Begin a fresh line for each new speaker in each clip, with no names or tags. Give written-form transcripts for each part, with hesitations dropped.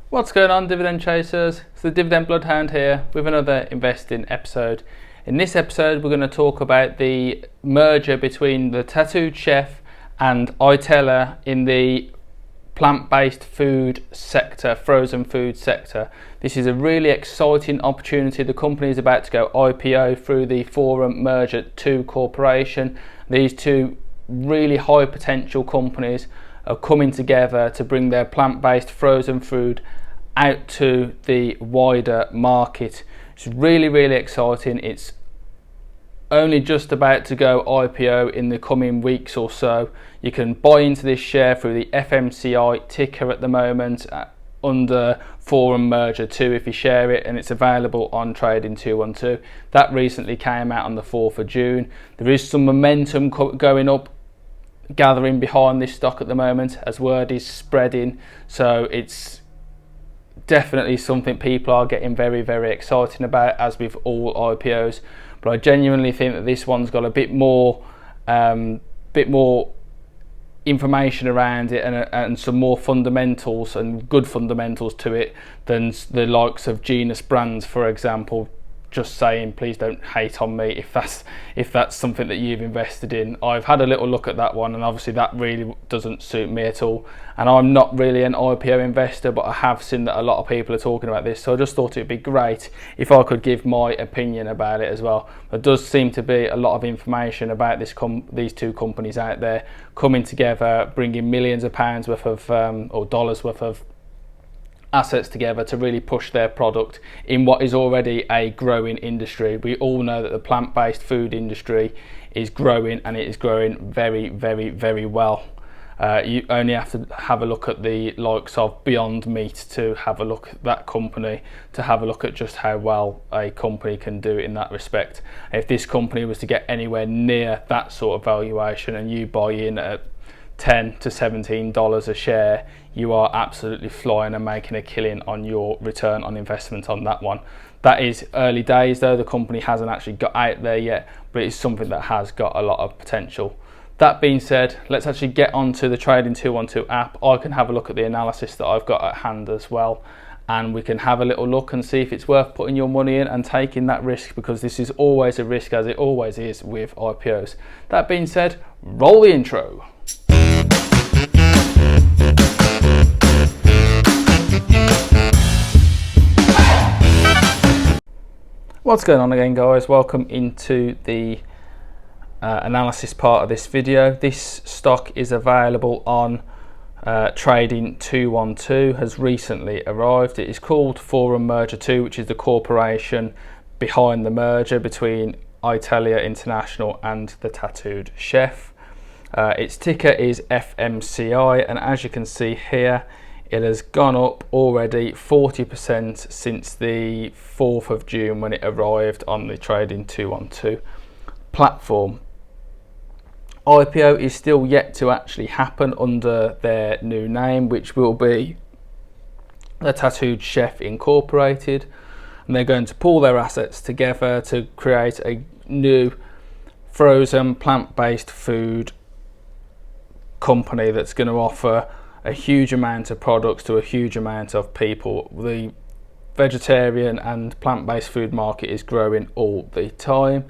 What's going on, Dividend Chasers? It's the Dividend Bloodhound here with another investing episode. In this episode, we're going to talk about the merger between the Tattooed Chef and Itulla in the plant-based food sector, frozen food sector. This is a really exciting opportunity. The company is about to go IPO through the Forum Merger 2 Corporation. These two really high potential companies are coming together to bring their plant-based frozen food out to the wider market. It's really exciting. It's only just about to go IPO in the coming weeks or so. You can buy into this share through the FMCI ticker at the moment under Forum Merger 2 if you share it, and it's available on Trading 212. That recently came out on the 4th of June. There is some momentum going up, gathering behind this stock at the moment as word is spreading, so it's definitely something people are getting very excited about, as with all IPOs. But I genuinely think that this one's got a bit more information around it and some more fundamentals and good fundamentals to it than the likes of Genus Brands, for example. Just saying, please don't hate on me if that's something that you've invested in. I've had a little look at that one, and obviously that really doesn't suit me at all, and I'm not really an IPO investor, but I have seen that a lot of people are talking about this, so I just thought it'd be great if I could give my opinion about it as well. There does seem to be a lot of information about these two companies out there coming together, bringing millions of pounds worth of or dollars worth of assets together to really push their product in what is already a growing industry. We all know that the plant-based food industry is growing, and it is growing very well. You only have to have a look at the likes of Beyond Meat to have a look at that company, to have a look at just how well a company can do in that respect. If this company was to get anywhere near that sort of valuation and you buy in at $10 to $17 a share, you are absolutely flying and making a killing on your return on investment on that one. That is early days though. The company hasn't actually got out there yet, but it's something that has got a lot of potential. That being said, let's actually get onto the Trading 212 app. I can have a look at the analysis that I've got at hand as well, and we can have a little look and see if it's worth putting your money in and taking that risk, because this is always a risk, as it always is with IPOs. That being said, roll the intro. What's going on again, guys? Welcome into the analysis part of this video. This stock is available on Trading 212, has recently arrived. It is called Forum Merger 2, which is the corporation behind the merger between Itulla International and the Tattooed Chef. Its ticker is FMCI, and as you can see here, it has gone up already 40% since the 4th of June when it arrived on the Trading 212 platform. IPO is still yet to actually happen under their new name, which will be the Tattooed Chef Incorporated, and they're going to pull their assets together to create a new frozen plant-based food company that's going to offer a huge amount of products to a huge amount of people. The vegetarian and plant-based food market is growing all the time.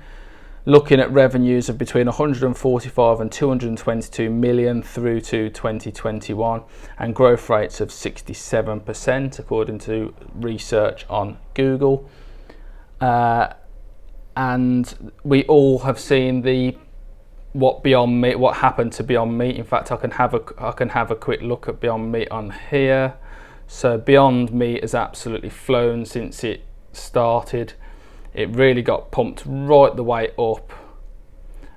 Looking at revenues of between 145 and 222 million through to 2021, and growth rates of 67% according to research on Google. And we all have seen what happened to Beyond Meat. In fact, I can have a quick look at Beyond Meat on here. So Beyond Meat has absolutely flown since it started. It really got pumped right the way up.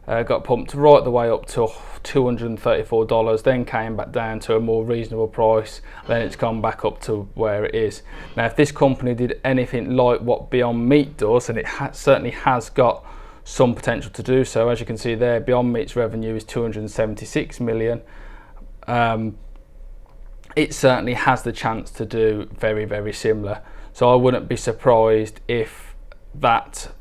Got pumped right the way up to $234, then came back down to a more reasonable price, then it's gone back up to where it is. Now, if this company did anything like what Beyond Meat does, and it certainly has got some potential to do so, as you can see there, Beyond Meat's revenue is 276 million. It certainly has the chance to do very similar. So I wouldn't be surprised if that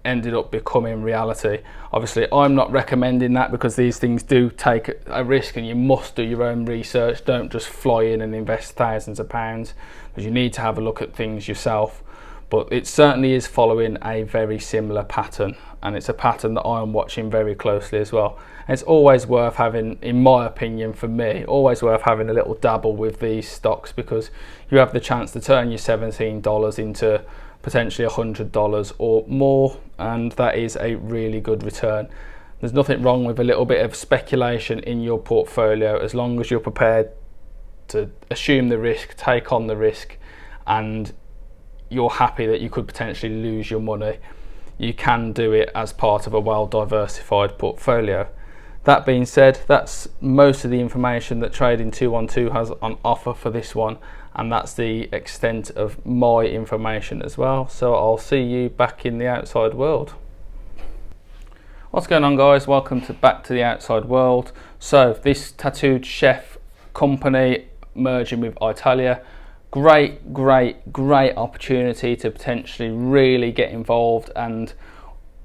ended up becoming reality. Obviously I'm not recommending that, because these things do take a risk and you must do your own research. Don't just fly in and invest thousands of pounds, because you need to have a look at things yourself. But it certainly is following a very similar pattern, and it's a pattern that I'm watching very closely as well. And it's always worth having, in my opinion, for me, always worth having a little dabble with these stocks, because you have the chance to turn your $17 into potentially $100 or more, and that is a really good return. There's nothing wrong with a little bit of speculation in your portfolio, as long as you're prepared to assume the risk, take on the risk, and you're happy that you could potentially lose your money. You can do it as part of a well diversified portfolio. That being said, that's most of the information that Trading 212 has on offer for this one, and that's the extent of my information as well. So I'll see you back in the outside world. What's going on, guys? Welcome back to the outside world. So this tattooed chef company merging with Itulla, great opportunity to potentially really get involved and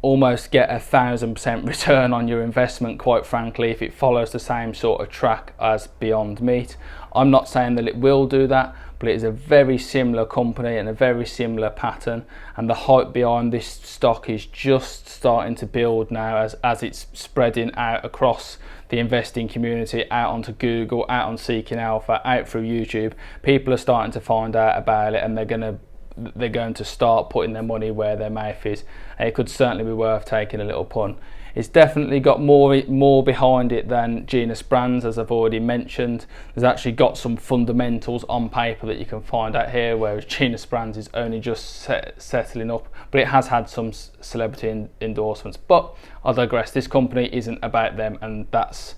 almost get 1,000% return on your investment, quite frankly, if it follows the same sort of track as Beyond Meat. I'm not saying that it will do that, but it is a very similar company and a very similar pattern, and the hype behind this stock is just starting to build now as it's spreading out across the investing community, out onto Google, out on Seeking Alpha, out through YouTube. People are starting to find out about it, and they're going to start putting their money where their mouth is. And it could certainly be worth taking a little punt. It's definitely got more behind it than Genus Brands, as I've already mentioned. There's actually got some fundamentals on paper that you can find out here, whereas Genus Brands is only just settling up, but it has had some celebrity endorsements. But I digress. This company isn't about them, and that's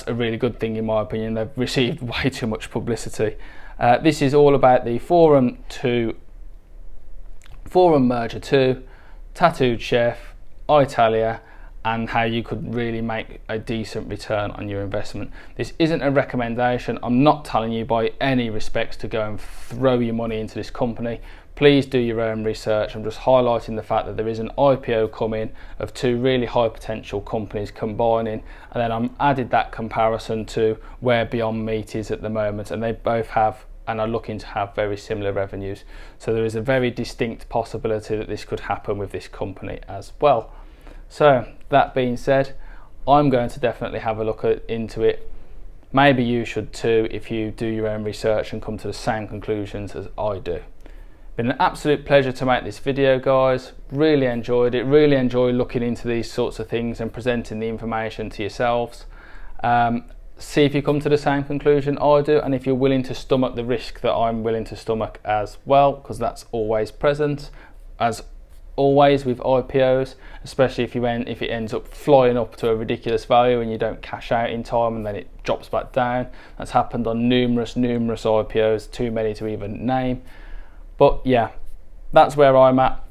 a really good thing in my opinion. They've received way too much publicity. This is all about the Forum Merger 2, Tattooed Chef, Itulla, and how you could really make a decent return on your investment. This isn't a recommendation. I'm not telling you by any respects to go and throw your money into this company. Please do your own research. I'm just highlighting the fact that there is an IPO coming of two really high potential companies combining, and then I'm added that comparison to where Beyond Meat is at the moment, and they both have and are looking to have very similar revenues. So there is a very distinct possibility that this could happen with this company as well. So that being said, I'm going to definitely have a look into it. Maybe you should too, if you do your own research and come to the same conclusions as I do. Been an absolute pleasure to make this video, guys. Really enjoyed it. Really enjoy looking into these sorts of things and presenting the information to yourselves. See if you come to the same conclusion I do, and if you're willing to stomach the risk that I'm willing to stomach as well, because that's always present, as always with IPOs, especially if it ends up flying up to a ridiculous value and you don't cash out in time and then it drops back down. That's happened on numerous IPOs, too many to even name. But yeah, that's where I'm at.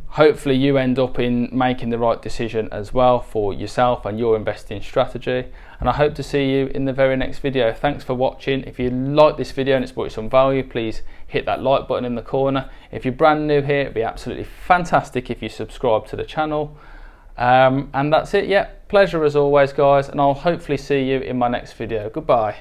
Hopefully you end up in making the right decision as well for yourself and your investing strategy. And I hope to see you in the very next video. Thanks for watching. If you like this video and it's brought you some value, please hit that like button in the corner. If you're brand new here, it'd be absolutely fantastic if you subscribe to the channel. And that's it. Yeah, pleasure as always, guys. And I'll hopefully see you in my next video. Goodbye.